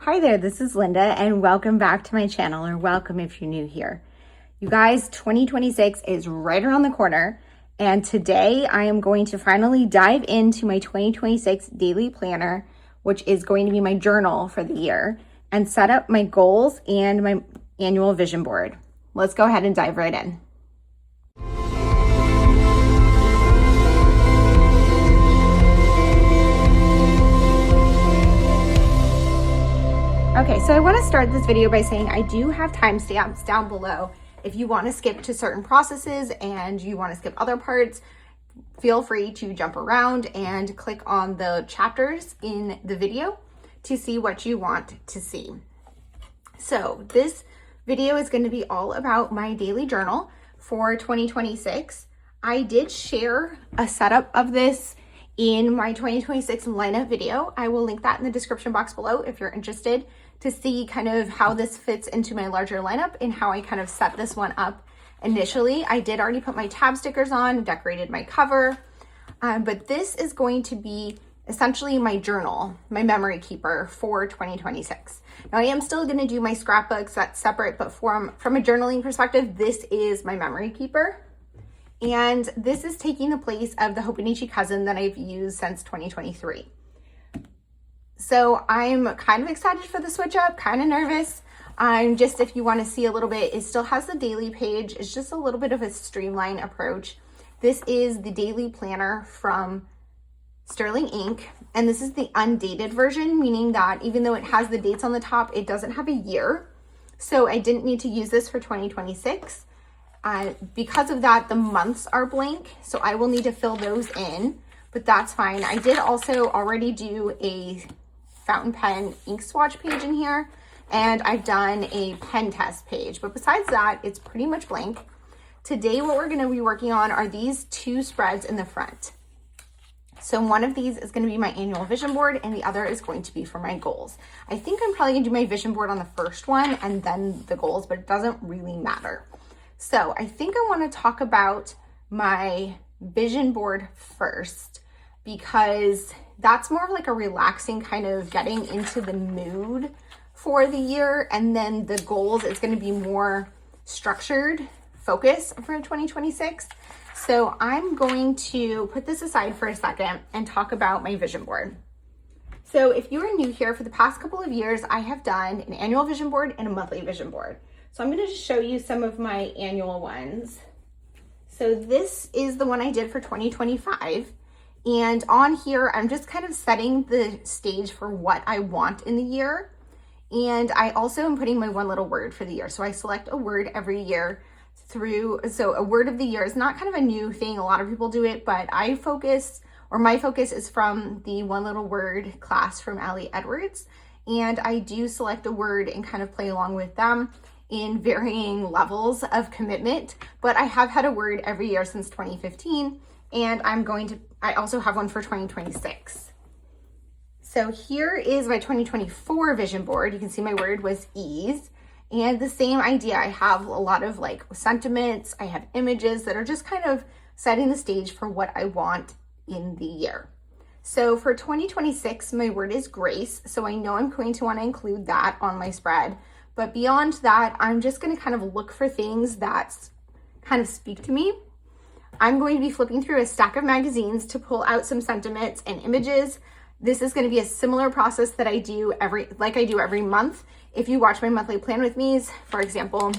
Hi there, this is Linda and welcome back to my channel, or welcome if you're new here. You guys, 2026 is right around the corner, and today I am going to finally dive into my 2026 daily planner, which is going to be my journal for the year, and set up my goals and my annual vision board. Let's go ahead and dive right in. Okay, so I want to start this video by saying I do have timestamps down below. If you want to skip to certain processes and you want to skip other parts, feel free to jump around and click on the chapters in the video to see what you want to see. So this video is going to be all about my daily journal for 2026. I did share a setup of this in my 2026 lineup video. I will link that in the description box below if you're interested to see kind of how this fits into my larger lineup and how I kind of set this one up initially. I did already put my tab stickers on, decorated my cover, but this is going to be essentially my journal, my memory keeper for 2026. Now I am still going to do my scrapbooks, that's separate, but from a journaling perspective, this is my memory keeper. And this is taking the place of the Hobonichi Cousin that I've used since 2023. So I'm kind of excited for the switch up, kind of nervous. I'm just, if you want to see a little bit, it still has the daily page. It's just a little bit of a streamlined approach. This is the daily planner from Sterling Ink, and this is the undated version, meaning that even though it has the dates on the top, it doesn't have a year. So I didn't need to use this for 2026. Because of that, the months are blank, so I will need to fill those in, but that's fine. I did also already do a fountain pen ink swatch page in here, and I've done a pen test page, but besides that, it's pretty much blank. Today, what we're gonna be working on are these two spreads in the front. So one of these is gonna be my annual vision board, and the other is going to be for my goals. I think I'm probably gonna do my vision board on the first one and then the goals, but it doesn't really matter. So I think I want to talk about my vision board first, because that's more of like a relaxing kind of getting into the mood for the year. And then the goals is going to be more structured focus for 2026. So I'm going to put this aside for a second and talk about my vision board. So if you are new here, for the past couple of years, I have done an annual vision board and a monthly vision board. So I'm going to just show you some of my annual ones. So this is the one I did for 2025. And on here, I'm just kind of setting the stage for what I want in the year. And I also am putting my one little word for the year. So I select a word every year so a word of the year is not kind of a new thing. A lot of people do it, but my focus is from the one little word class from Allie Edwards. And I do select a word and kind of play along with them in varying levels of commitment, but I have had a word every year since 2015, and I also have one for 2026. So here is my 2024 vision board. You can see my word was ease, and the same idea. I have a lot of like sentiments, I have images that are just kind of setting the stage for what I want in the year. So for 2026, my word is grace, so I know I'm going to want to include that on my spread. But beyond that, I'm just going to kind of look for things that kind of speak to me. I'm going to be flipping through a stack of magazines to pull out some sentiments and images. This is going to be a similar process that I do every month. If you watch my monthly plan with me, for example,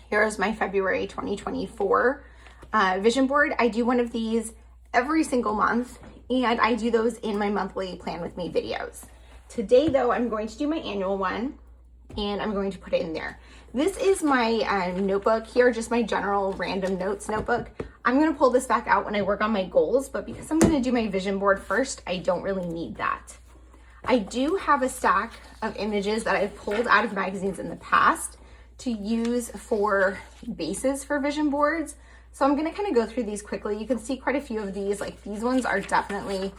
here's my February 2024 vision board. I do one of these every single month, and I do those in my monthly plan with me videos. Today, though, I'm going to do my annual one, and I'm going to put it in there. This is my notebook here, just my general random notes notebook. I'm going to pull this back out when I work on my goals, but because I'm going to do my vision board first, I don't really need that. I do have a stack of images that I've pulled out of magazines in the past to use for bases for vision boards. So I'm going to kind of go through these quickly. You can see quite a few of these, like these ones are definitely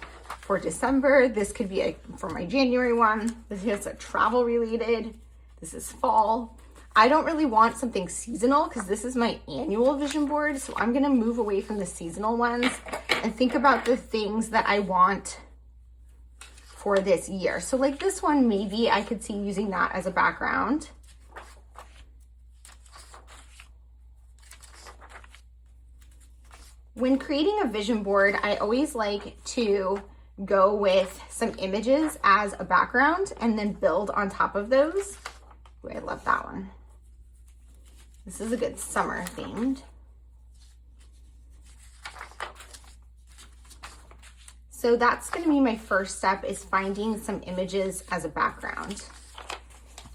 for December. This could be for my January one. This is a travel related. This is fall. I don't really want something seasonal because this is my annual vision board. So I'm going to move away from the seasonal ones and think about the things that I want for this year. So like this one, maybe I could see using that as a background. When creating a vision board, I always like to go with some images as a background and then build on top of those. Ooh, I love that one. This is a good summer themed. So that's going to be my first step, is finding some images as a background.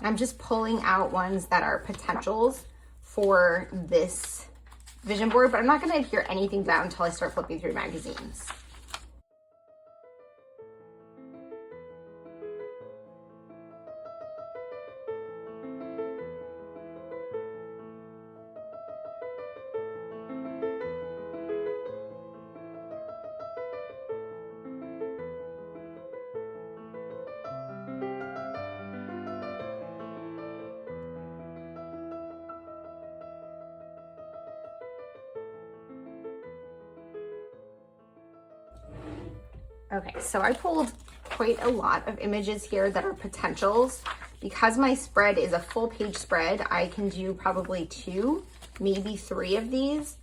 I'm just pulling out ones that are potentials for this vision board, but I'm not going to adhere anything down until I start flipping through magazines. Okay, so I pulled quite a lot of images here that are potentials. Because my spread is a full page spread, I can do probably 2, maybe 3 of these.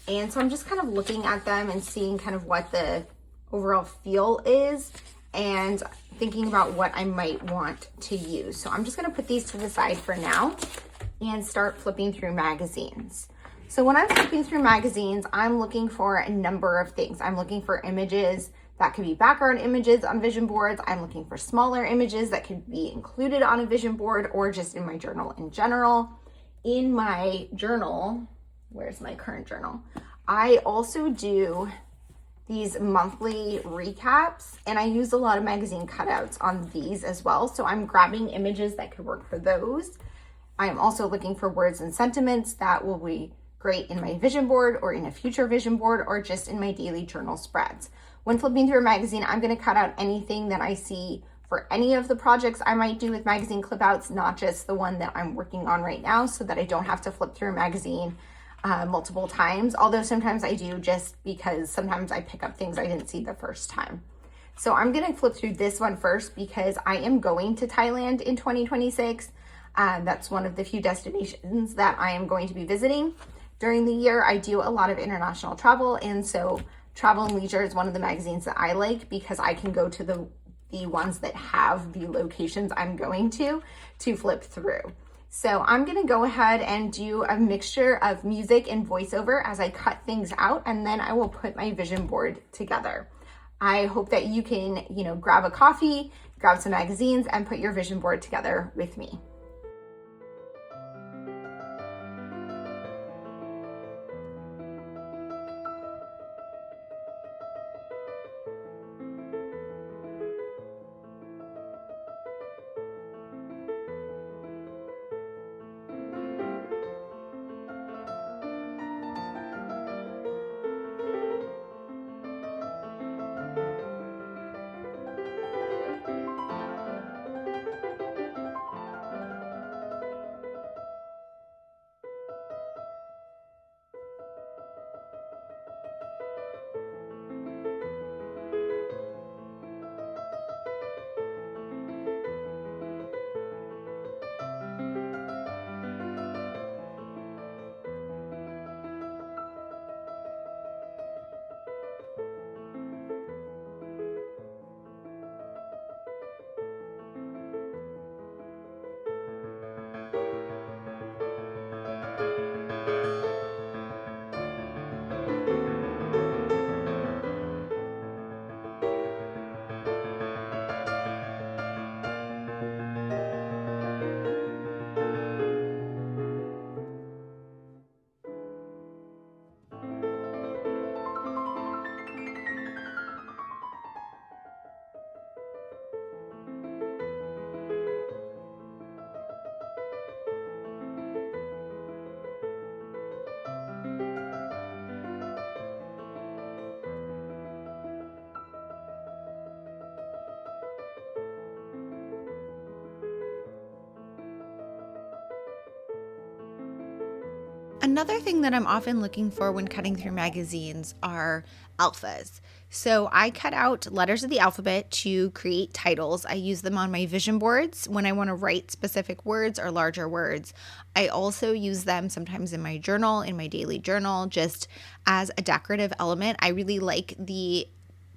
And so I'm just kind of looking at them and seeing kind of what the overall feel is and thinking about what I might want to use. So I'm just gonna put these to the side for now and start flipping through magazines. So when I'm flipping through magazines, I'm looking for a number of things. I'm looking for images that could be background images on vision boards. I'm looking for smaller images that could be included on a vision board or just in my journal in general. In my journal, where's my current journal? I also do these monthly recaps, and I use a lot of magazine cutouts on these as well. So I'm grabbing images that could work for those. I am also looking for words and sentiments that will be great in my vision board or in a future vision board or just in my daily journal spreads. When flipping through a magazine, I'm going to cut out anything that I see for any of the projects I might do with magazine clip outs, not just the one that I'm working on right now, so that I don't have to flip through a magazine multiple times. Although sometimes I do, just because sometimes I pick up things I didn't see the first time. So I'm going to flip through this one first because I am going to Thailand in 2026. That's one of the few destinations that I am going to be visiting. During the year, I do a lot of international travel, and so Travel and Leisure is one of the magazines that I like because I can go to the ones that have the locations I'm going to flip through. So I'm going to go ahead and do a mixture of music and voiceover as I cut things out, and then I will put my vision board together. I hope that you can, grab a coffee, grab some magazines, and put your vision board together with me. Another thing that I'm often looking for when cutting through magazines are alphas. So I cut out letters of the alphabet to create titles. I use them on my vision boards when I want to write specific words or larger words. I also use them sometimes in my journal, in my daily journal, just as a decorative element. I really like the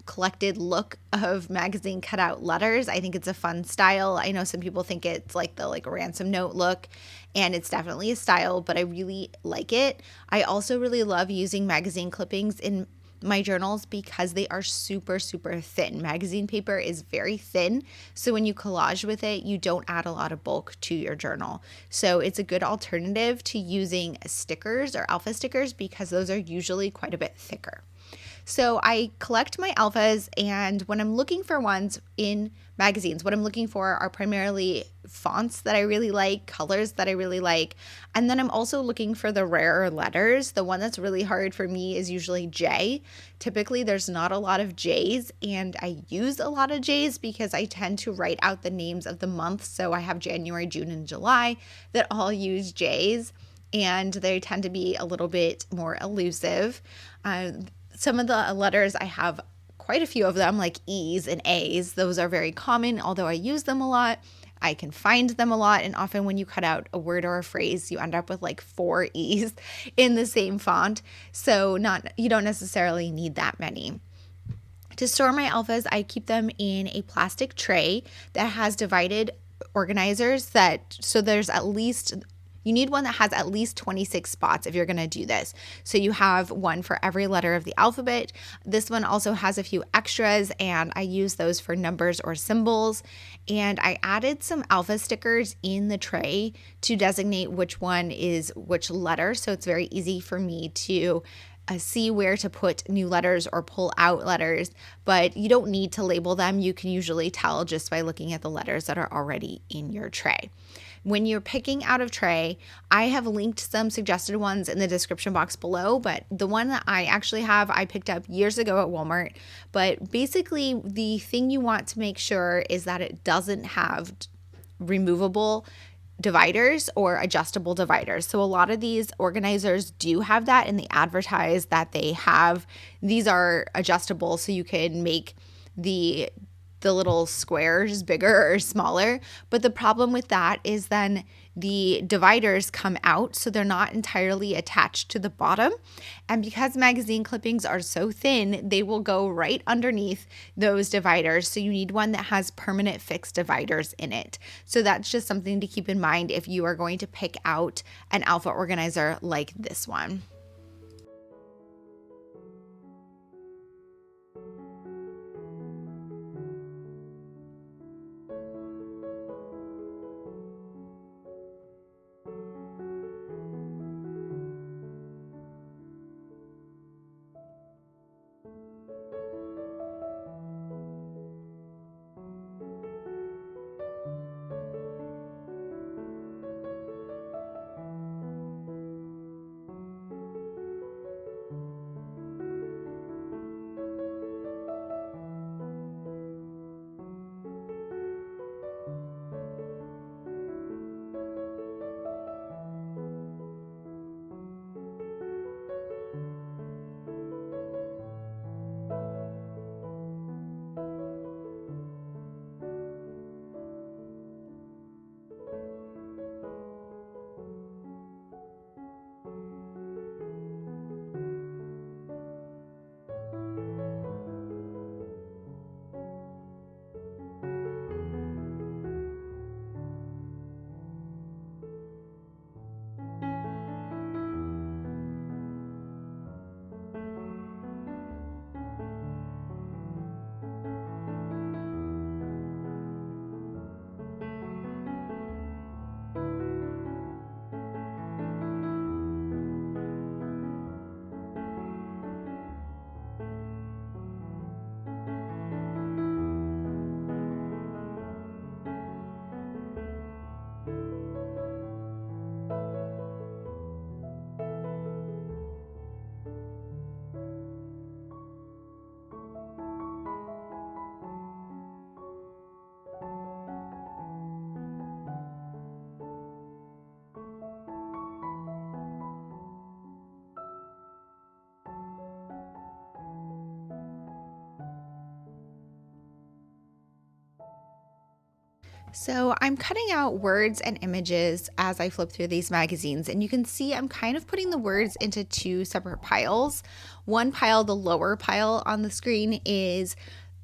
collected look of magazine cutout letters. I think it's a fun style. I know some people think it's like the ransom note look, and it's definitely a style, but I really like it. I also really love using magazine clippings in my journals because they are super, super thin. Magazine paper is very thin, so when you collage with it, you don't add a lot of bulk to your journal. So it's a good alternative to using stickers or alpha stickers because those are usually quite a bit thicker. So I collect my alphas, and when I'm looking for ones in magazines, what I'm looking for are primarily fonts that I really like, colors that I really like, and then I'm also looking for the rarer letters. The one that's really hard for me is usually J. Typically, there's not a lot of J's, and I use a lot of J's because I tend to write out the names of the months. So I have January, June, and July that all use J's, and they tend to be a little bit more elusive. Some of the letters, I have quite a few of them, like E's and A's. Those are very common, although I use them a lot. I can find them a lot, and often when you cut out a word or a phrase, you end up with like 4 E's in the same font. So you don't necessarily need that many. To store my alphas, I keep them in a plastic tray that has divided organizers so there's at least you need one that has at least 26 spots if you're going to do this. So you have one for every letter of the alphabet. This one also has a few extras, and I use those for numbers or symbols. And I added some alpha stickers in the tray to designate which one is which letter. So it's very easy for me to see where to put new letters or pull out letters, but you don't need to label them. You can usually tell just by looking at the letters that are already in your tray. When you're picking out of tray, I have linked some suggested ones in the description box below, but the one that I actually have, I picked up years ago at Walmart. But basically, the thing you want to make sure is that it doesn't have removable dividers or adjustable dividers. So a lot of these organizers do have that, and they advertise that they have. These are adjustable, so you can make the little squares bigger or smaller. But the problem with that is then the dividers come out, so they're not entirely attached to the bottom. And because magazine clippings are so thin, they will go right underneath those dividers. So you need one that has permanent fixed dividers in it. So that's just something to keep in mind if you are going to pick out an alpha organizer like this one. So I'm cutting out words and images as I flip through these magazines, and you can see I'm kind of putting the words into two separate piles. One pile, the lower pile on the screen, is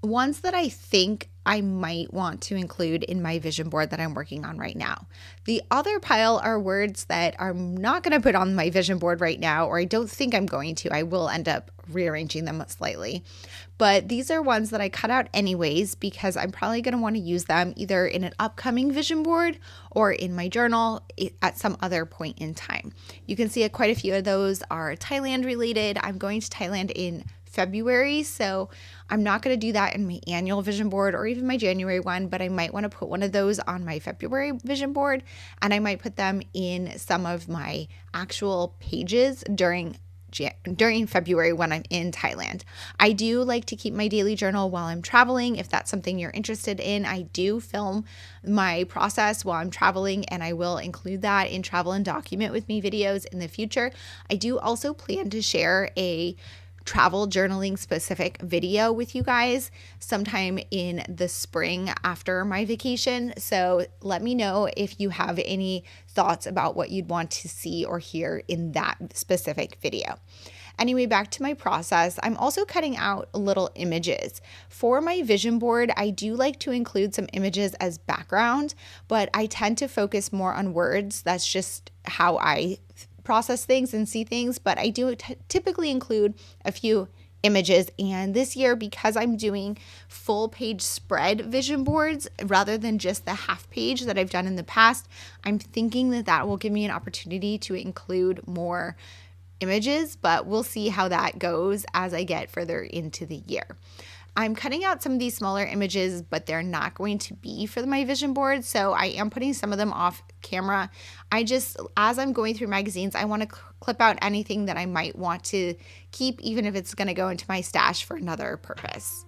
ones that I think I might want to include in my vision board that I'm working on right now. The other pile are words that I'm not going to put on my vision board right now, or I don't think I'm going to. I will end up rearranging them slightly. But these are ones that I cut out anyways because I'm probably going to want to use them either in an upcoming vision board or in my journal at some other point in time. You can see quite a few of those are Thailand related. I'm going to Thailand in February, so I'm not going to do that in my annual vision board or even my January one, but I might want to put one of those on my February vision board, and I might put them in some of my actual pages during February when I'm in Thailand. I do like to keep my daily journal while I'm traveling. If that's something you're interested in, I do film my process while I'm traveling, and I will include that in Travel and Document with Me videos in the future. I do also plan to share a travel journaling specific video with you guys sometime in the spring after my vacation. So let me know if you have any thoughts about what you'd want to see or hear in that specific video. Anyway, back to my process. I'm also cutting out little images. For my vision board, I do like to include some images as background, but I tend to focus more on words. That's just how I process things and see things, but I do typically include a few images. And this year, because I'm doing full page spread vision boards rather than just the half page that I've done in the past, I'm thinking that will give me an opportunity to include more images, but we'll see how that goes as I get further into the year. I'm cutting out some of these smaller images, but they're not going to be for my vision board, so I am putting some of them off camera. As I'm going through magazines, I want to clip out anything that I might want to keep, even if it's going to go into my stash for another purpose.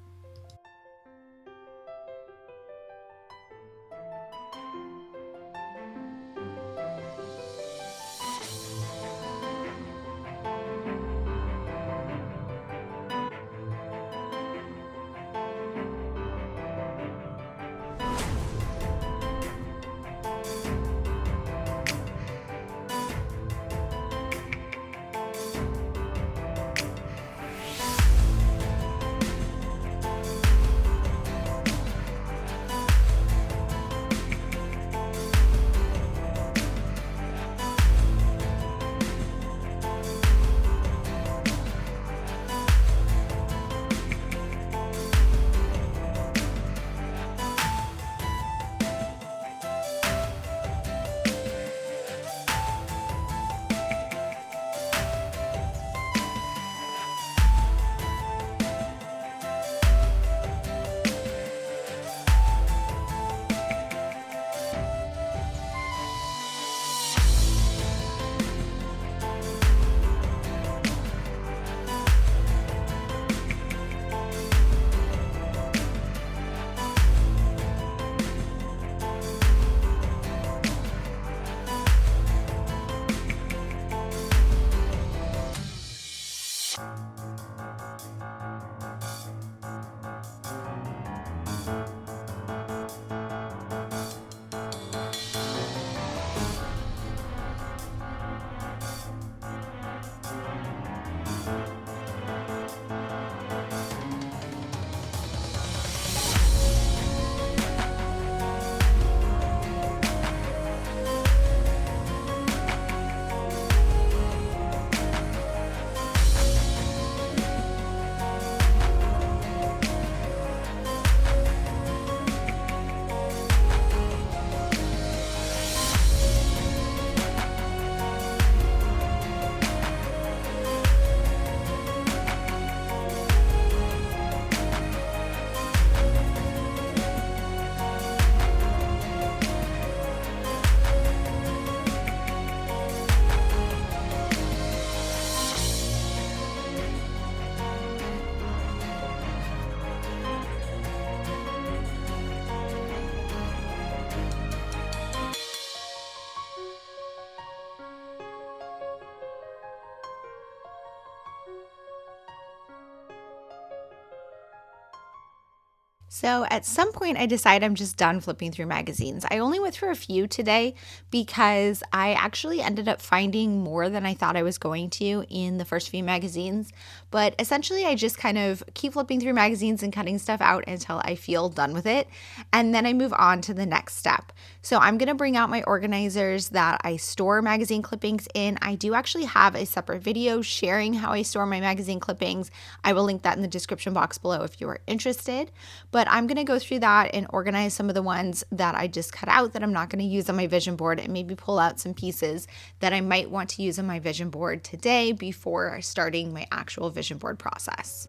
So at some point, I decided I'm just done flipping through magazines. I only went through a few today because I actually ended up finding more than I thought I was going to in the first few magazines. But essentially, I just kind of keep flipping through magazines and cutting stuff out until I feel done with it. And then I move on to the next step. So I'm going to bring out my organizers that I store magazine clippings in. I do actually have a separate video sharing how I store my magazine clippings. I will link that in the description box below if you are interested. But I'm going to go through that and organize some of the ones that I just cut out that I'm not going to use on my vision board, and maybe pull out some pieces that I might want to use on my vision board today before starting my actual vision board process.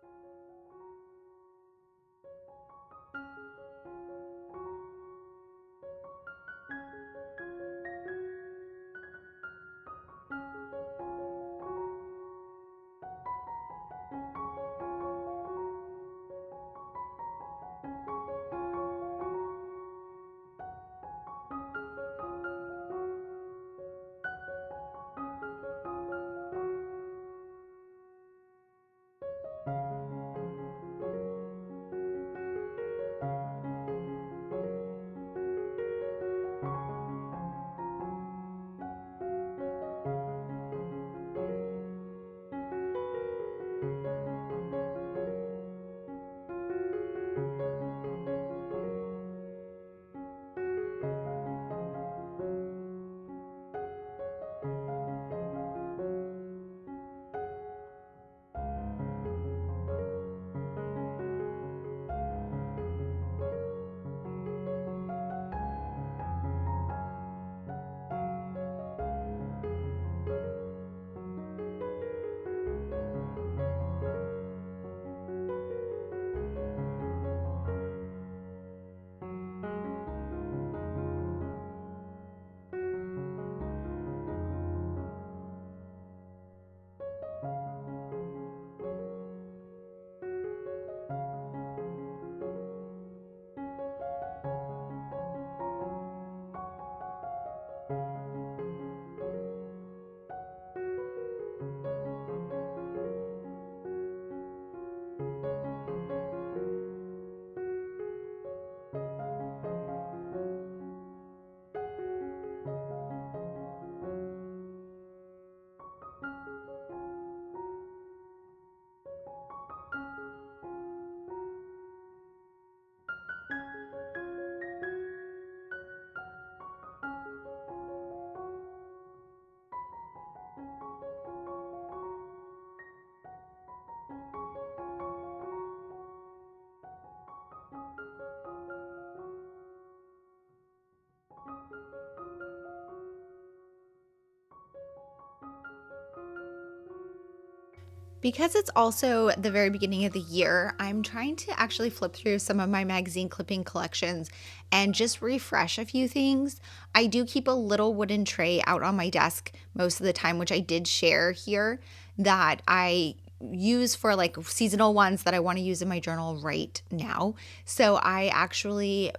Because it's also the very beginning of the year, I'm trying to actually flip through some of my magazine clipping collections and just refresh a few things. I do keep a little wooden tray out on my desk most of the time, which I did share here, that I use for like seasonal ones that I want to use in my journal right now. So I actually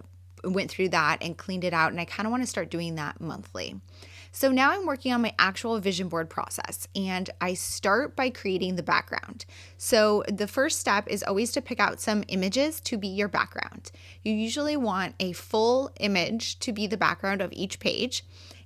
went through that and cleaned it out, and I kind of want to start doing that monthly. So now I'm working on my actual vision board process, and I start by creating the background. So the first step is always to pick out some images to be your background. You usually want a full image to be the background of each page.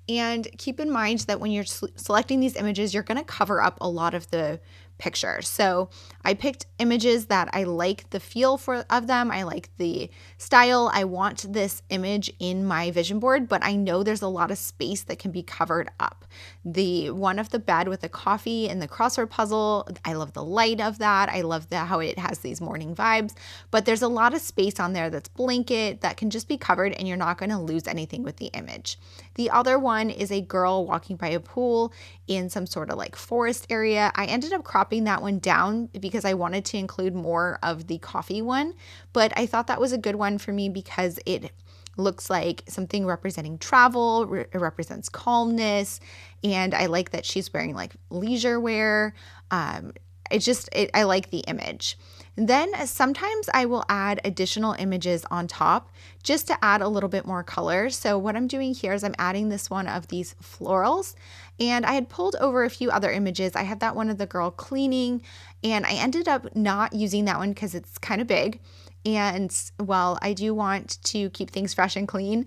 And keep in mind that when you're selecting these images, you're going to cover up a lot of the picture. So I picked images that I like the feel of them. I like the style. I want this image in my vision board, but I know there's a lot of space that can be covered up. The one of the bed with the coffee and the crossword puzzle, I love the light of that. I love how it has these morning vibes, but there's a lot of space on there that's blanket that can just be covered, and you're not going to lose anything with the image. The other one is a girl walking by a pool in some sort of like forest area. I ended up cropping that one down because I wanted to include more of the coffee one, but I thought that was a good one for me because it looks like something representing travel, it represents calmness, and I like that she's wearing like leisure wear. I like the image. Then sometimes I will add additional images on top just to add a little bit more color. So what I'm doing here is I'm adding this one of these florals, and I had pulled over a few other images. I had that one of the girl cleaning, and I ended up not using that one because it's kind of big. And while I do want to keep things fresh and clean,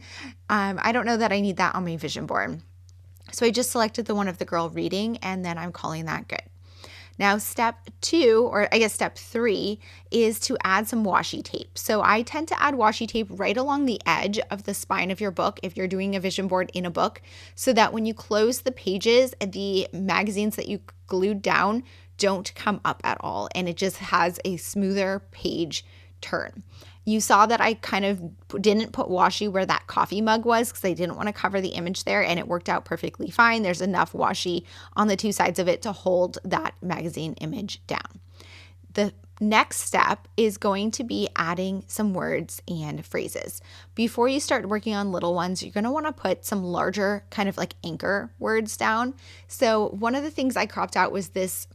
I don't know that I need that on my vision board. So I just selected the one of the girl reading, and then I'm calling that good. Now, step 2, or I guess step 3, is to add some washi tape. So I tend to add washi tape right along the edge of the spine of your book if you're doing a vision board in a book, so that when you close the pages, the magazines that you glued down don't come up at all, and it just has a smoother page turn. You saw that I kind of didn't put washi where that coffee mug was because I didn't want to cover the image there, and it worked out perfectly fine. There's enough washi on the two sides of it to hold that magazine image down. The next step is going to be adding some words and phrases. Before you start working on little ones, you're going to want to put some larger kind of like anchor words down. So one of the things I cropped out was this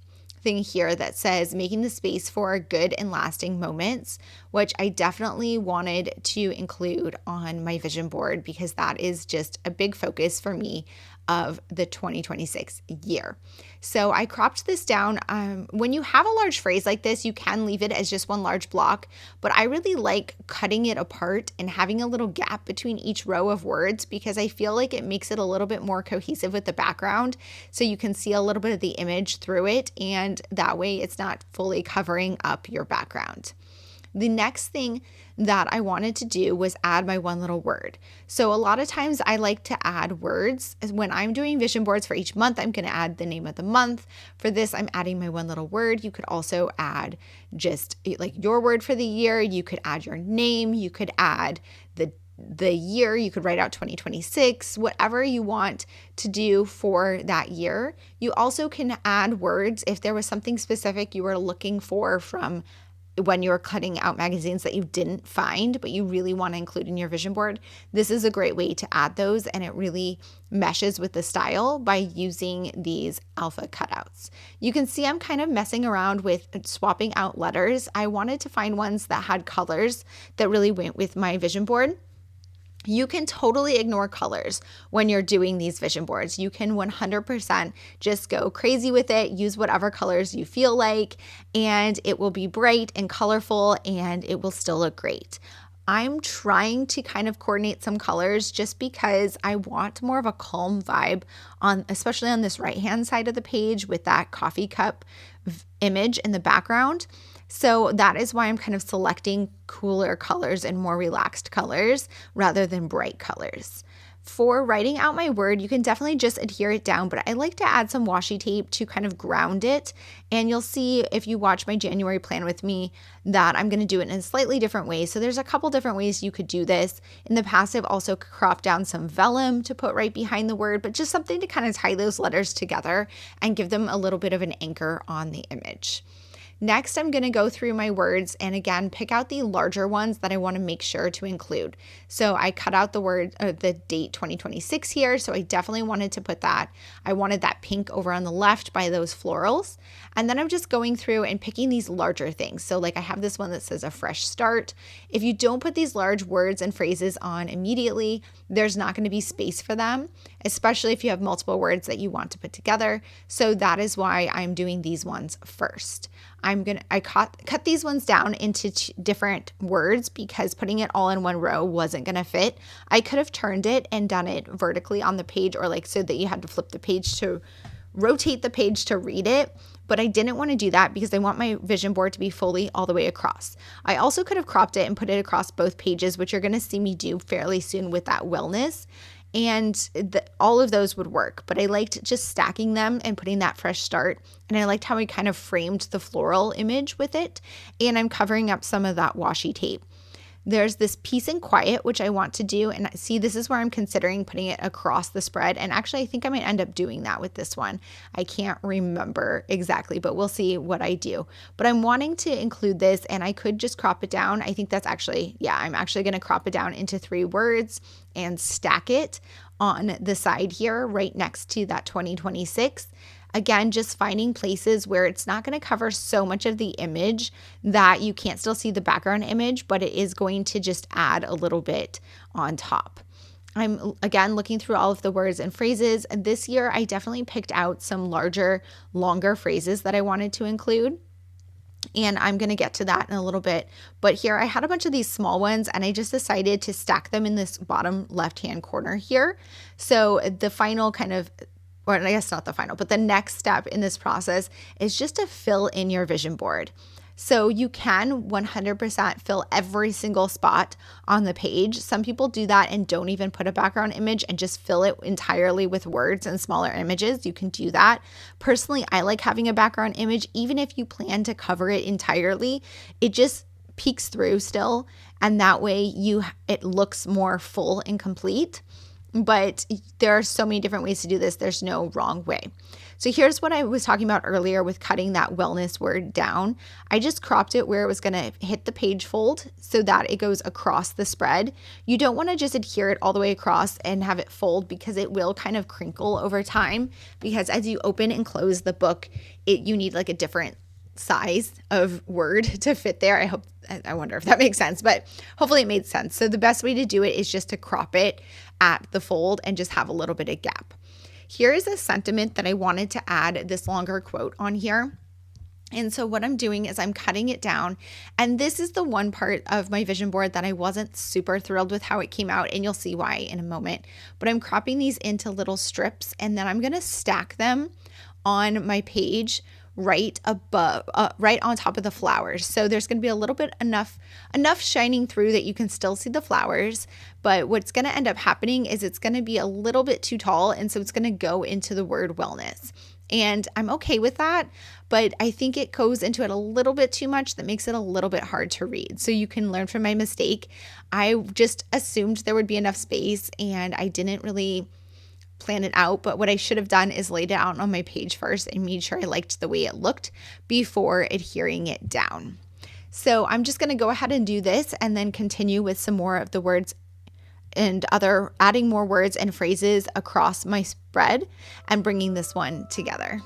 thing here that says making the space for good and lasting moments, which I definitely wanted to include on my vision board because that is just a big focus for me of the 2026 year. So I cropped this down. When you have a large phrase like this, you can leave it as just one large block, but I really like cutting it apart and having a little gap between each row of words because I feel like it makes it a little bit more cohesive with the background, so you can see a little bit of the image through it, and that way it's not fully covering up your background. The next thing that I wanted to do was add my one little word. So a lot of times I like to add words. When I'm doing vision boards for each month, I'm going to add the name of the month. For this, I'm adding my one little word. You could also add just like your word for the year. You could add your name. You could add the year. You could write out 2026, whatever you want to do for that year. You also can add words if there was something specific you were looking for from when you're cutting out magazines that you didn't find, but you really want to include in your vision board. This is a great way to add those, and it really meshes with the style by using these alpha cutouts. You can see I'm kind of messing around with swapping out letters. I wanted to find ones that had colors that really went with my vision board. You can totally ignore colors when you're doing these vision boards. You can 100% just go crazy with it, use whatever colors you feel like, and it will be bright and colorful and it will still look great. I'm trying to kind of coordinate some colors just because I want more of a calm vibe on, especially on this right-hand side of the page with that coffee cup image in the background. So that is why I'm kind of selecting cooler colors and more relaxed colors rather than bright colors. For writing out my word, you can definitely just adhere it down, but I like to add some washi tape to kind of ground it. And you'll see if you watch my January plan with me that I'm going to do it in a slightly different way. So there's a couple different ways you could do this. In the past, I've also cropped down some vellum to put right behind the word, but just something to kind of tie those letters together and give them a little bit of an anchor on the image. Next, I'm going to go through my words and again, pick out the larger ones that I want to make sure to include. So I cut out the word, the date 2026 here. So I definitely wanted to put that. I wanted that pink over on the left by those florals. And then I'm just going through and picking these larger things. So like I have this one that says a fresh start. If you don't put these large words and phrases on immediately, there's not going to be space for them, especially if you have multiple words that you want to put together. So that is why I'm doing these ones first. I cut these ones down into different words because putting it all in one row wasn't going to fit. I could have turned it and done it vertically on the page, or like so that you had to flip the page to rotate the page to read it. But I didn't want to do that because I want my vision board to be fully all the way across. I also could have cropped it and put it across both pages, which you're going to see me do fairly soon with that wellness. And all of those would work, but I liked just stacking them and putting that fresh start. And I liked how I kind of framed the floral image with it. And I'm covering up some of that washi tape. There's this peace and quiet, which I want to do. And see, this is where I'm considering putting it across the spread. And actually, I think I might end up doing that with this one. I can't remember exactly, but we'll see what I do. But I'm wanting to include this, and I could just crop it down. I think that's actually, I'm actually going to crop it down into 3 words and stack it on the side here right next to that 2026. Again, just finding places where it's not going to cover so much of the image that you can't still see the background image, but it is going to just add a little bit on top. I'm again looking through all of the words and phrases. And this year, I definitely picked out some larger, longer phrases that I wanted to include. And I'm going to get to that in a little bit. But here I had a bunch of these small ones and I just decided to stack them in this bottom left-hand corner here. So the final kind of, or I guess not the final, but the next step in this process is just to fill in your vision board. So you can 100% fill every single spot on the page. Some people do that and don't even put a background image and just fill it entirely with words and smaller images. You can do that. Personally, I like having a background image, even if you plan to cover it entirely. It just peeks through still, and that way it looks more full and complete. But there are so many different ways to do this. There's no wrong way. So here's what I was talking about earlier with cutting that wellness word down. I just cropped it where it was going to hit the page fold so that it goes across the spread. You don't want to just adhere it all the way across and have it fold, because it will kind of crinkle over time, because as you open and close the book, you need like a different size of word to fit there. I wonder if that makes sense, but hopefully it made sense. So the best way to do it is just to crop it at the fold and just have a little bit of gap. Here is a sentiment that I wanted to add this longer quote on here. And so what I'm doing is I'm cutting it down. And this is the one part of my vision board that I wasn't super thrilled with how it came out. And you'll see why in a moment. But I'm cropping these into little strips, and then I'm going to stack them on my page right above, right on top of the flowers. So there's going to be a little bit enough shining through that you can still see the flowers. But what's going to end up happening is it's going to be a little bit too tall. And so it's going to go into the word wellness. And I'm okay with that, but I think it goes into it a little bit too much that makes it a little bit hard to read. So you can learn from my mistake. I just assumed there would be enough space, and I didn't really plan it out. But what I should have done is laid it out on my page first and made sure I liked the way it looked before adhering it down. So I'm just going to go ahead and do this and then continue with some more of the words and adding more words and phrases across my spread and bringing this one together.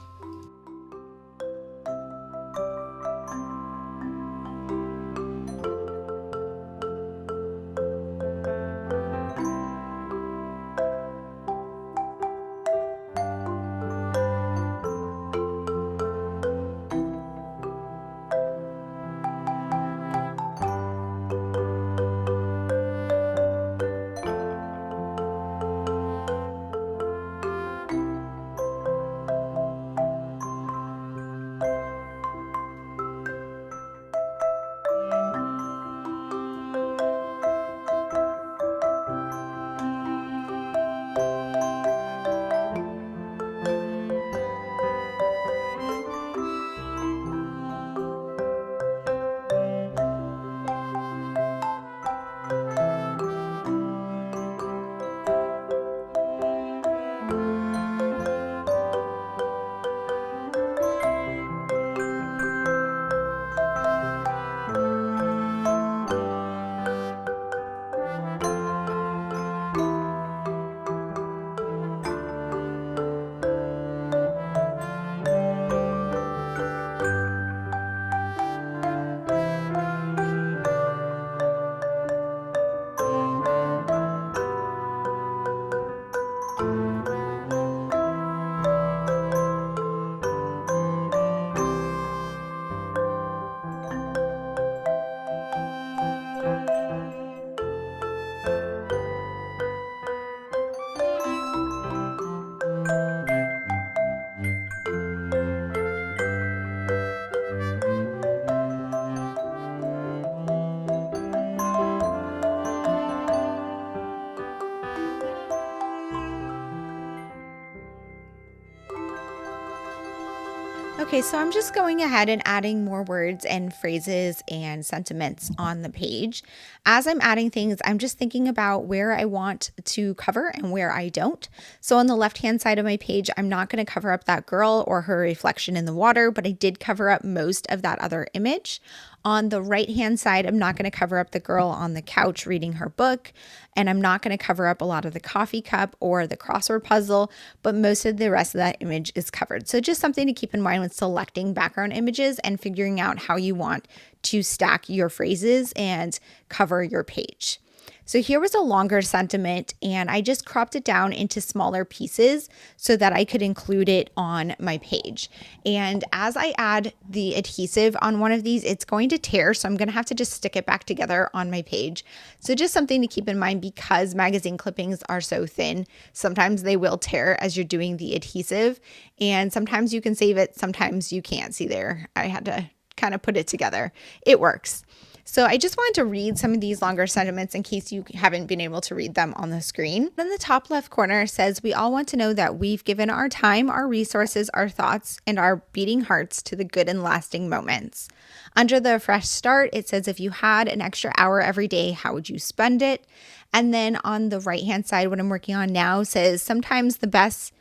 Okay, so I'm just going ahead and adding more words and phrases and sentiments on the page. As I'm adding things, I'm just thinking about where I want to cover and where I don't. So on the left-hand side of my page, I'm not going to cover up that girl or her reflection in the water, but I did cover up most of that other image. On the right-hand side, I'm not going to cover up the girl on the couch reading her book, and I'm not going to cover up a lot of the coffee cup or the crossword puzzle, but most of the rest of that image is covered. So just something to keep in mind with selecting background images and figuring out how you want to stack your phrases and cover your page. So here was a longer sentiment, and I just cropped it down into smaller pieces so that I could include it on my page. And as I add the adhesive on one of these, it's going to tear, so I'm going to have to just stick it back together on my page. So just something to keep in mind, because magazine clippings are so thin, sometimes they will tear as you're doing the adhesive, and sometimes you can save it, sometimes you can't. See there, I had to kind of put it together. It works. So I just wanted to read some of these longer sentiments in case you haven't been able to read them on the screen. Then the top left corner says, we all want to know that we've given our time, our resources, our thoughts, and our beating hearts to the good and lasting moments. Under the fresh start, it says, if you had an extra hour every day, how would you spend it? And then on the right-hand side, what I'm working on now says, sometimes the best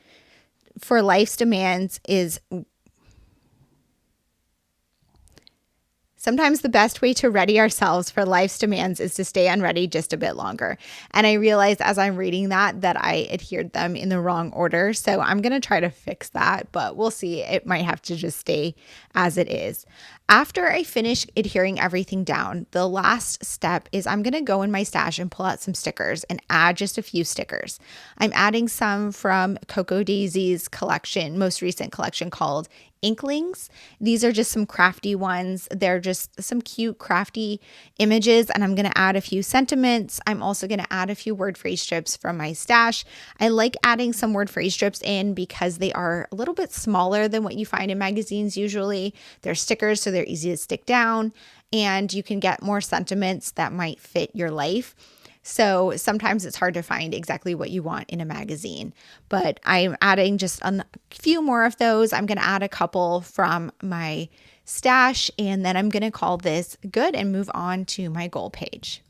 for life's demands is Sometimes the best way to ready ourselves for life's demands is to stay unready just a bit longer. And I realized as I'm reading that I adhered them in the wrong order. So I'm going to try to fix that, but we'll see. It might have to just stay as it is. After I finish adhering everything down, the last step is I'm going to go in my stash and pull out some stickers and add just a few stickers. I'm adding some from Coco Daisy's collection, most recent collection called Inklings. These are just some crafty ones. They're just some cute crafty images, and I'm going to add a few sentiments. I'm also going to add a few word phrase strips from my stash. I like adding some word phrase strips in because they are a little bit smaller than what you find in magazines usually. They're stickers, so they're easy to stick down, and you can get more sentiments that might fit your life. So sometimes it's hard to find exactly what you want in a magazine, but I'm adding just a few more of those. I'm going to add a couple from my stash, and then I'm going to call this good and move on to my goal page.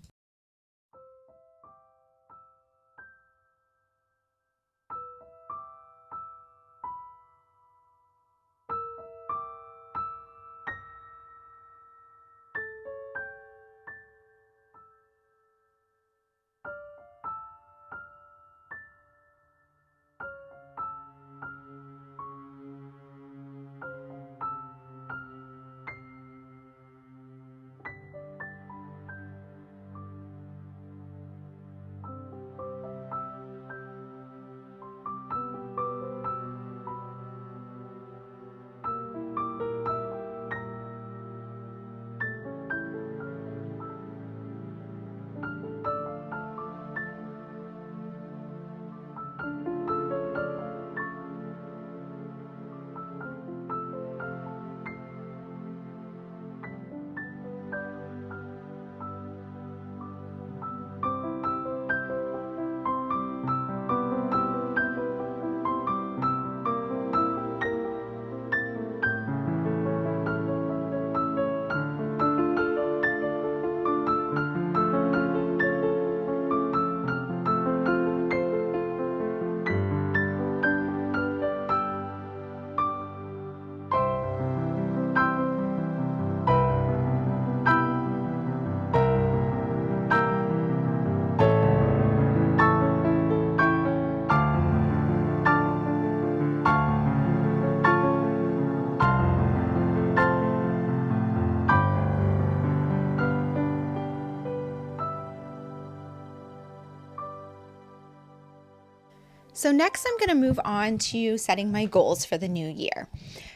So next I'm going to move on to setting my goals for the new year.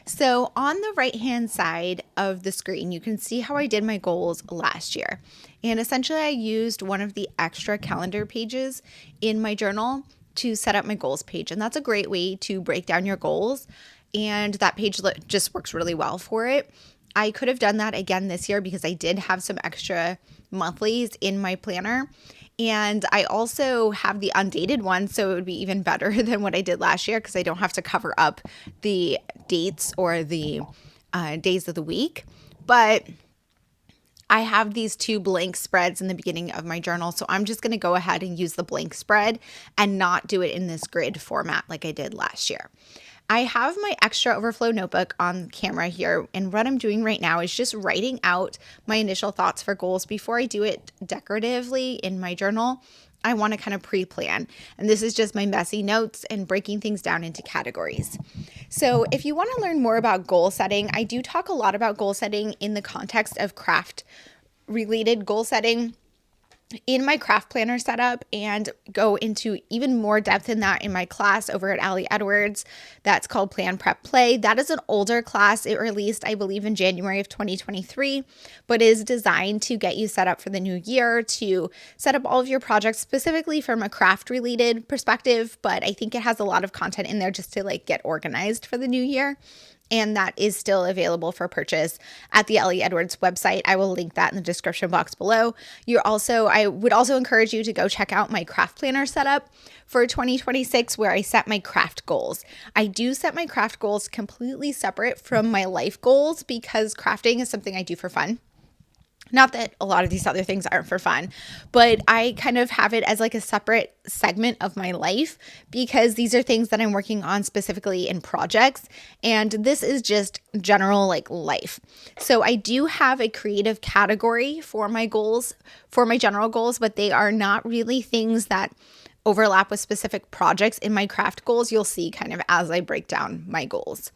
So on the right-hand side of the screen, you can see how I did my goals last year. And essentially I used one of the extra calendar pages in my journal to set up my goals page. And that's a great way to break down your goals. And that page just works really well for it. I could have done that again this year because I did have some extra monthlies in my planner. And I also have the undated one, so it would be even better than what I did last year because I don't have to cover up the dates or the days of the week. But I have these two blank spreads in the beginning of my journal, so I'm just going to go ahead and use the blank spread and not do it in this grid format like I did last year. I have my extra overflow notebook on camera here, and what I'm doing right now is just writing out my initial thoughts for goals before I do it decoratively in my journal. I want to kind of pre-plan, and this is just my messy notes and breaking things down into categories. So if you want to learn more about goal setting, I do talk a lot about goal setting in the context of craft related goal setting. in my craft planner setup and go into even more depth in that in my class over at Allie Edwards. That's called Plan, Prep, Play. That is an older class. It released, I believe, in January of 2023, but is designed to get you set up for the new year, to set up all of your projects specifically from a craft related perspective. But I think it has a lot of content in there just to like get organized for the new year. And that is still available for purchase at the Ellie Edwards website. I will link that in the description box below. I would also encourage you to go check out my craft planner setup for 2026, where I set my craft goals. I do set my craft goals completely separate from my life goals because crafting is something I do for fun. Not that a lot of these other things aren't for fun, but I kind of have it as like a separate segment of my life because these are things that I'm working on specifically in projects. And this is just general like life. So I do have a creative category for my goals, for my general goals, but they are not really things that overlap with specific projects in my craft goals. You'll see kind of as I break down my goals.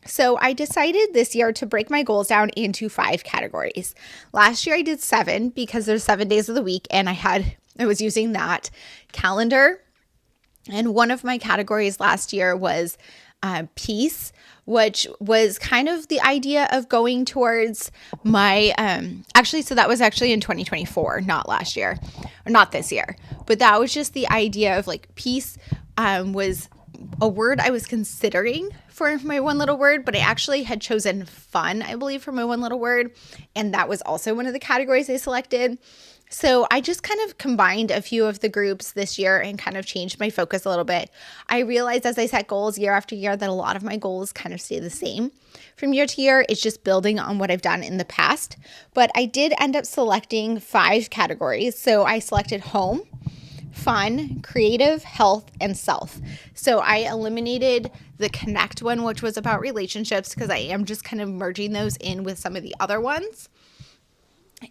So I decided this year to break my goals down into 5 categories. Last year I did 7 because there's 7 days of the week and I was using that calendar. And one of my categories last year was peace, which was kind of the idea of going towards my, so that was actually in 2024, not last year, or not this year, but that was just the idea of like peace was a word I was considering for my one little word, but I actually had chosen fun, I believe, for my one little word. And that was also one of the categories I selected. So I just kind of combined a few of the groups this year and kind of changed my focus a little bit. I realized as I set goals year after year that a lot of my goals kind of stay the same from year to year. It's just building on what I've done in the past. But I did end up selecting 5 categories. So I selected home, fun, creative, health, and self. So I eliminated the connect one, which was about relationships, because I am just kind of merging those in with some of the other ones.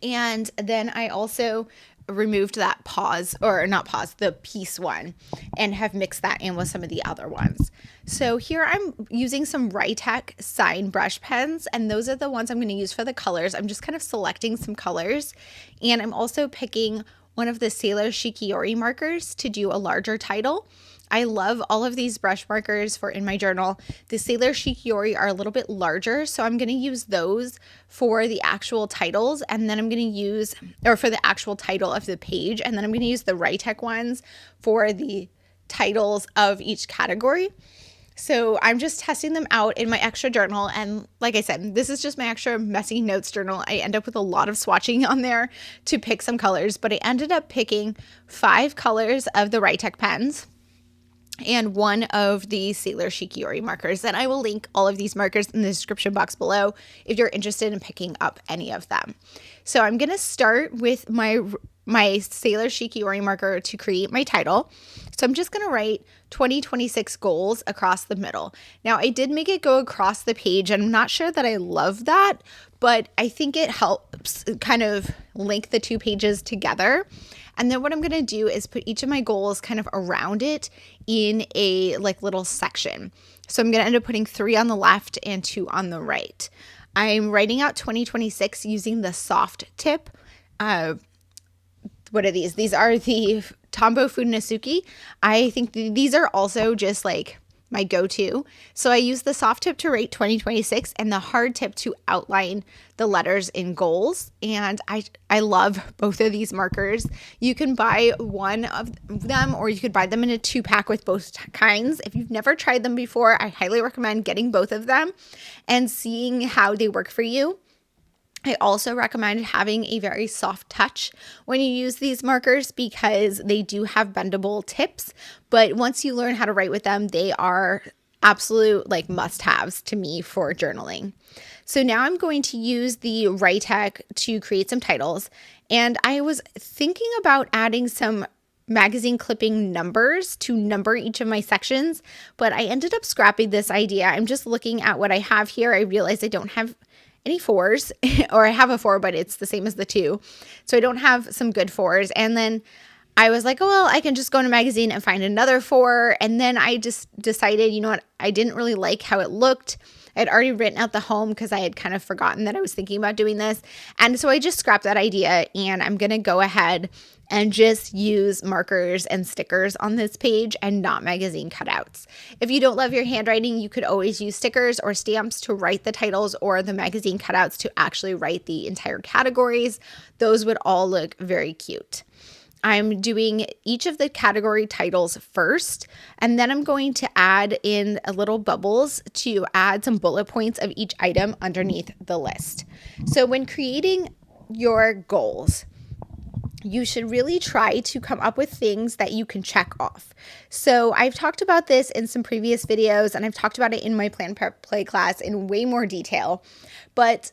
And then I also removed that the peace one, and have mixed that in with some of the other ones. So here I'm using some Rytec Sign brush pens, and those are the ones I'm going to use for the colors. I'm just kind of selecting some colors, and I'm also picking one of the Sailor Shikiori markers to do a larger title. I love all of these brush markers for in my journal. The Sailor Shikiori are a little bit larger, so I'm going to use those for the actual titles, and then I'm going to use, or for the actual title of the page, and then I'm going to use the Rytec ones for the titles of each category. So I'm just testing them out in my extra journal. And like I said, this is just my extra messy notes journal. I end up with a lot of swatching on there to pick some colors, but I ended up picking 5 colors of the Rytec pens and one of the Sailor Shikiori markers. And I will link all of these markers in the description box below if you're interested in picking up any of them. So I'm going to start with my Sailor Shikiori marker to create my title. So I'm just going to write 2026 goals across the middle. Now I did make it go across the page, and I'm not sure that I love that, but I think it helps kind of link the 2 pages together. And then what I'm going to do is put each of my goals kind of around it in a like little section. So I'm going to end up putting 3 on the left and 2 on the right. I'm writing out 2026 using the soft tip. What are these? These are the Tombow Funasuki. I think these are also just like my go-to. So I use the soft tip to write 2026 and the hard tip to outline the letters in goals. And I love both of these markers. You can buy one of them, or you could buy them in a 2-pack with both kinds. If you've never tried them before, I highly recommend getting both of them and seeing how they work for you. I also recommend having a very soft touch when you use these markers because they do have bendable tips, but once you learn how to write with them, they are absolute like must-haves to me for journaling. So now I'm going to use the Rytec to create some titles, and I was thinking about adding some magazine clipping numbers to number each of my sections, but I ended up scrapping this idea. I'm just looking at what I have here. I realized I don't have any 4s, or I have a 4, but it's the same as the 2. So I don't have some good 4s. And then I was like, oh, well, I can just go in a magazine and find another 4. And then I just decided, you know what, I didn't really like how it looked. I'd already written out the home because I had kind of forgotten that I was thinking about doing this. And so I just scrapped that idea, and I'm going to go ahead and just use markers and stickers on this page and not magazine cutouts. If you don't love your handwriting, you could always use stickers or stamps to write the titles, or the magazine cutouts to actually write the entire categories. Those would all look very cute. I'm doing each of the category titles first, and then I'm going to add in a little bubbles to add some bullet points of each item underneath the list. So when creating your goals, you should really try to come up with things that you can check off. So I've talked about this in some previous videos, and I've talked about it in my Plan Prep Play class in way more detail, but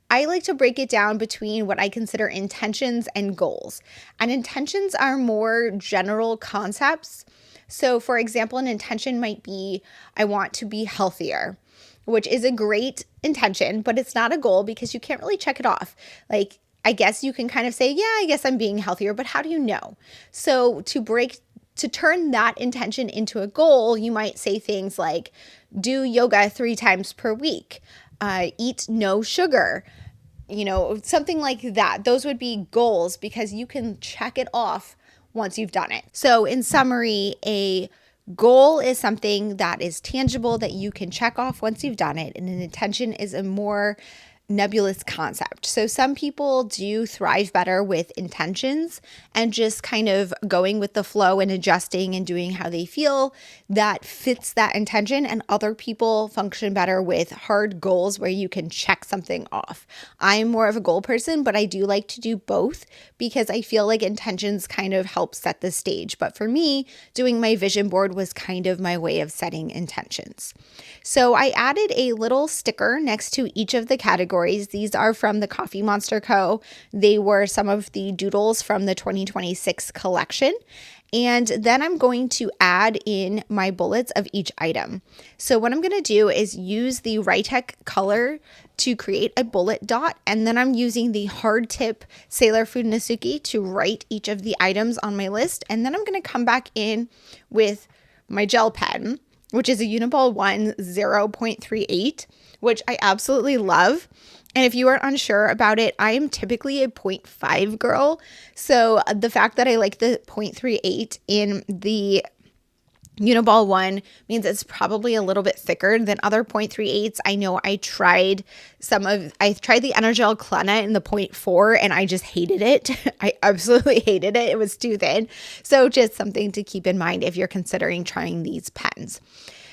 I like to break it down between what I consider intentions and goals. And intentions are more general concepts. So for example, an intention might be, I want to be healthier, which is a great intention, but it's not a goal because you can't really check it off. Like, I guess you can kind of say, yeah, I guess I'm being healthier, but how do you know? So to turn that intention into a goal, you might say things like, do yoga 3 times per week. Eat no sugar, something like that. Those would be goals because you can check it off once you've done it. So in summary, a goal is something that is tangible that you can check off once you've done it, and an intention is a more nebulous concept. So some people do thrive better with intentions and just kind of going with the flow and adjusting and doing how they feel that fits that intention, and other people function better with hard goals where you can check something off. I'm more of a goal person, but I do like to do both because I feel like intentions kind of help set the stage. But for me, doing my vision board was kind of my way of setting intentions. So I added a little sticker next to each of the categories. These are from the Coffee Monster Co. They were some of the doodles from the 2026 collection. And then I'm going to add in my bullets of each item. So what I'm going to do is use the Ritex color to create a bullet dot, and then I'm using the hard tip Sailor Food Nasuki to write each of the items on my list. And then I'm going to come back in with my gel pen, which is a Uniball 1 0.38, which I absolutely love. And if you are unsure about it, I am typically a 0.5 girl. So the fact that I like the 0.38 in the Uniball 1 means it's probably a little bit thicker than other 0.38s. I know I tried the Energel Klena in the 0.4 and I just hated it. I absolutely hated it. It was too thin. So just something to keep in mind if you're considering trying these pens.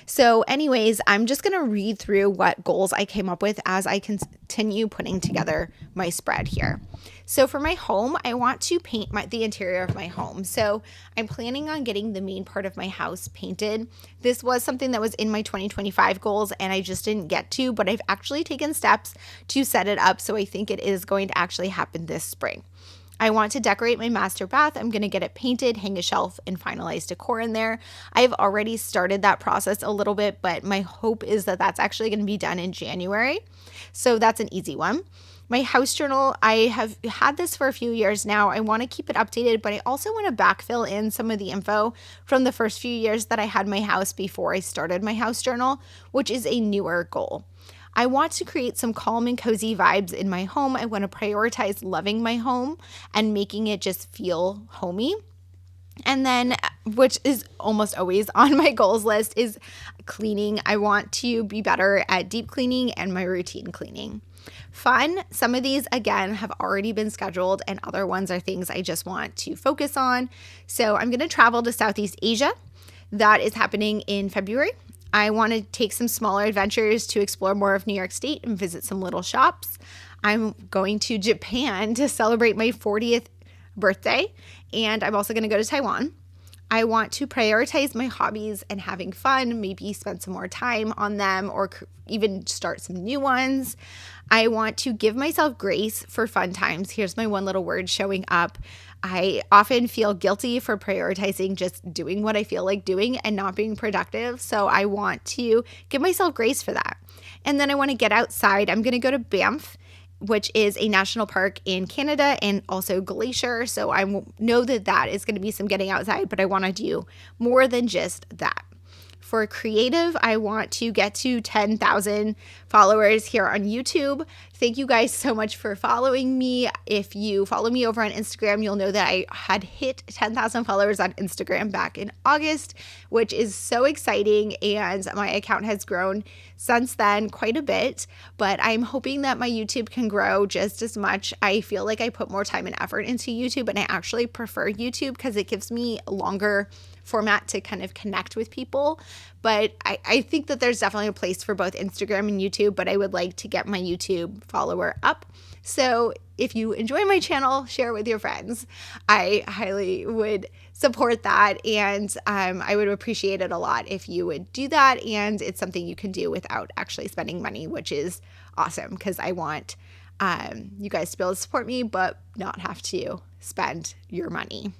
So anyways, I'm just going to read through what goals I came up with as I continue putting together my spread here. So for my home, I want to paint the interior of my home. So I'm planning on getting the main part of my house painted. This was something that was in my 2025 goals and I just didn't get to, but I've actually taken steps to set it up. So I think it is going to actually happen this spring. I want to decorate my master bath. I'm going to get it painted, hang a shelf, and finalize decor in there. I've already started that process a little bit, but my hope is that that's actually going to be done in January. So that's an easy one. My house journal, I have had this for a few years now. I want to keep it updated, but I also want to backfill in some of the info from the first few years that I had my house before I started my house journal, which is a newer goal. I want to create some calm and cozy vibes in my home. I want to prioritize loving my home and making it just feel homey. And then, which is almost always on my goals list, is cleaning. I want to be better at deep cleaning and my routine cleaning. Fun. Some of these, again, have already been scheduled, and other ones are things I just want to focus on. So I'm going to travel to Southeast Asia. That is happening in February. I want to take some smaller adventures to explore more of New York State and visit some little shops. I'm going to Japan to celebrate my 40th birthday, and I'm also going to go to Taiwan. I want to prioritize my hobbies and having fun, maybe spend some more time on them or even start some new ones. I want to give myself grace for fun times. Here's my one little word showing up. I often feel guilty for prioritizing just doing what I feel like doing and not being productive. So I want to give myself grace for that. And then I want to get outside. I'm going to go to Banff which is a national park in Canada and also glacier. So I know that that is going to be some getting outside, but I want to do more than just that. For creative, I want to get to 10,000 followers here on YouTube. Thank you guys so much for following me. If you follow me over on Instagram, you'll know that I had hit 10,000 followers on Instagram back in August, which is so exciting. And my account has grown since then quite a bit, but I'm hoping that my YouTube can grow just as much. I feel like I put more time and effort into YouTube, and I actually prefer YouTube because it gives me a longer format to kind of connect with people. But I think that there's definitely a place for both Instagram and YouTube, but I would like to get my YouTube follower up. So if you enjoy my channel, share with your friends. I highly would support that, and I would appreciate it a lot if you would do that. And it's something you can do without actually spending money, which is awesome because I want you guys to be able to support me, but not have to spend your money.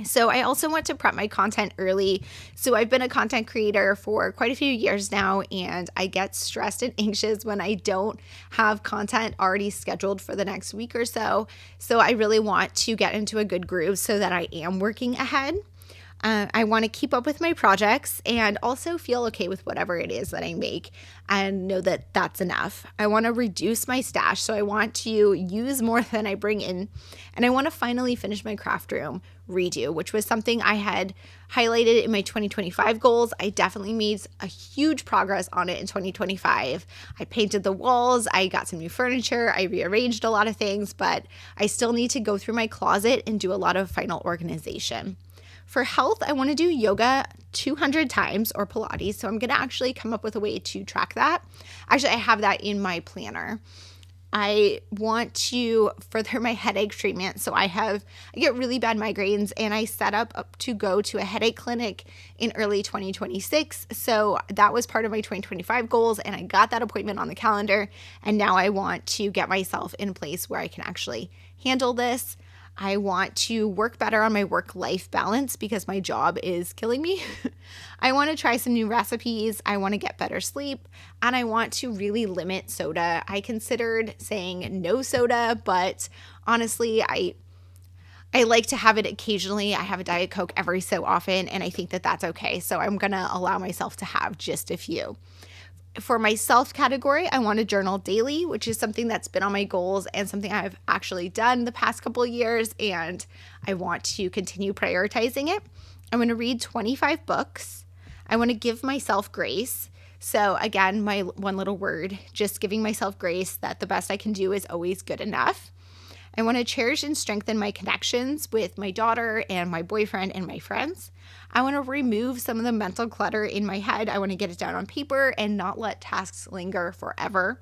So I also want to prep my content early. So I've been a content creator for quite a few years now, and I get stressed and anxious when I don't have content already scheduled for the next week or so. So I really want to get into a good groove so that I am working ahead. I want to keep up with my projects and also feel okay with whatever it is that I make and know that that's enough. I want to reduce my stash, so I want to use more than I bring in. And I want to finally finish my craft room redo, which was something I had highlighted in my 2025 goals. I definitely made a huge progress on it in 2025. I painted the walls, I got some new furniture, I rearranged a lot of things, but I still need to go through my closet and do a lot of final organization. For health, I want to do yoga 200 times or Pilates. So I'm going to actually come up with a way to track that. Actually, I have that in my planner. I want to further my headache treatment. So I get really bad migraines, and I set up to go to a headache clinic in early 2026. So that was part of my 2025 goals, and I got that appointment on the calendar. And now I want to get myself in a place where I can actually handle this. I want to work better on my work-life balance because my job is killing me. I want to try some new recipes. I want to get better sleep, and I want to really limit soda. I considered saying no soda, but honestly, I like to have it occasionally. I have a Diet Coke every so often, and I think that that's okay. So I'm going to allow myself to have just a few. For my self category, I want to journal daily, which is something that's been on my goals and something I've actually done the past couple of years, and I want to continue prioritizing it. I'm going to read 25 books. I want to give myself grace. So again, my one little word, just giving myself grace that the best I can do is always good enough. I want to cherish and strengthen my connections with my daughter and my boyfriend and my friends. I want to remove some of the mental clutter in my head. I want to get it down on paper and not let tasks linger forever.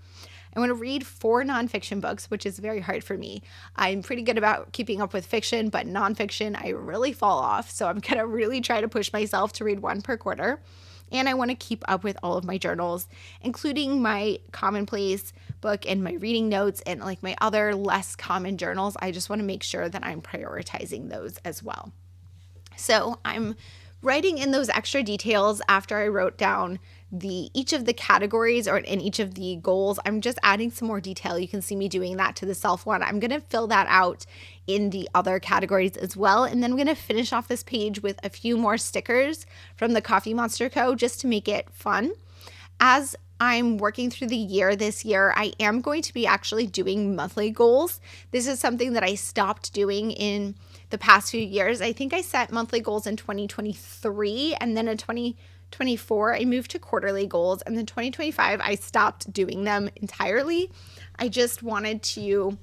I want to read 4 nonfiction books, which is very hard for me. I'm pretty good about keeping up with fiction, but nonfiction, I really fall off. So I'm going to really try to push myself to read 1 per quarter. And I want to keep up with all of my journals, including my commonplace book and my reading notes and like my other less common journals. I just want to make sure that I'm prioritizing those as well. So I'm writing in those extra details after I wrote down each of the categories or in each of the goals. I'm just adding some more detail. You can see me doing that to the self one. I'm going to fill that out in the other categories as well. And then I'm going to finish off this page with a few more stickers from the Coffee Monster Co. just to make it fun. As I'm working through the year this year, I am going to be actually doing monthly goals. This is something that I stopped doing in the past few years. I think I set monthly goals in 2023, and then in 2024, I moved to quarterly goals, and then 2025, I stopped doing them entirely. I just wanted to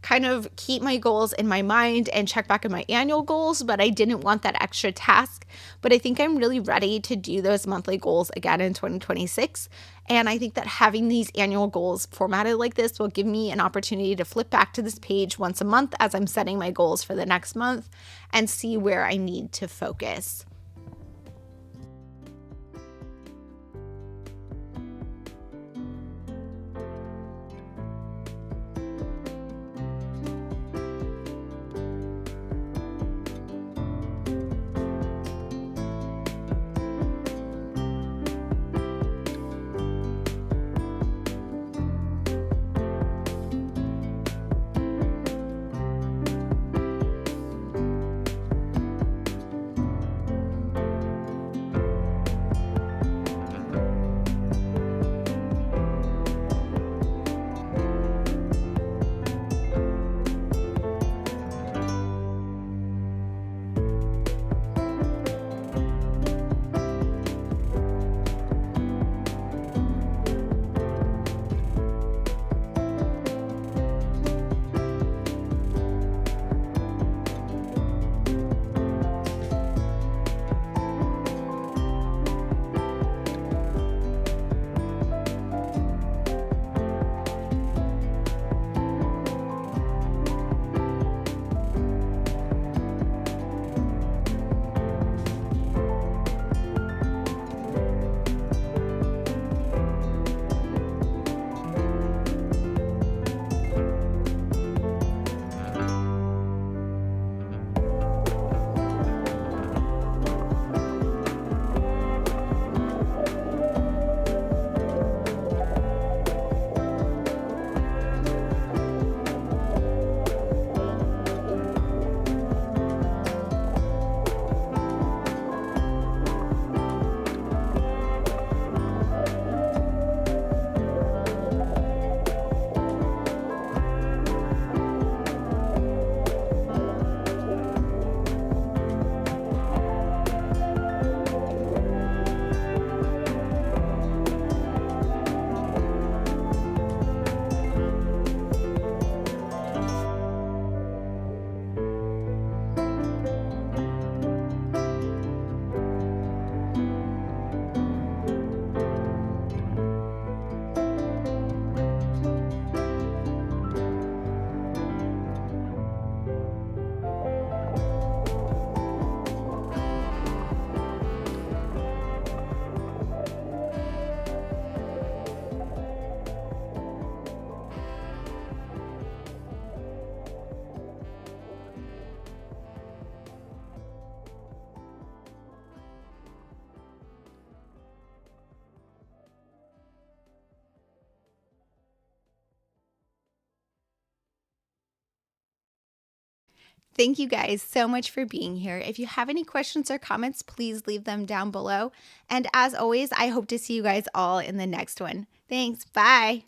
kind of keep my goals in my mind and check back on my annual goals, but I didn't want that extra task. But I think I'm really ready to do those monthly goals again in 2026. And I think that having these annual goals formatted like this will give me an opportunity to flip back to this page once a month as I'm setting my goals for the next month and see where I need to focus. Thank you guys so much for being here. If you have any questions or comments, please leave them down below. And as always, I hope to see you guys all in the next one. Thanks. Bye.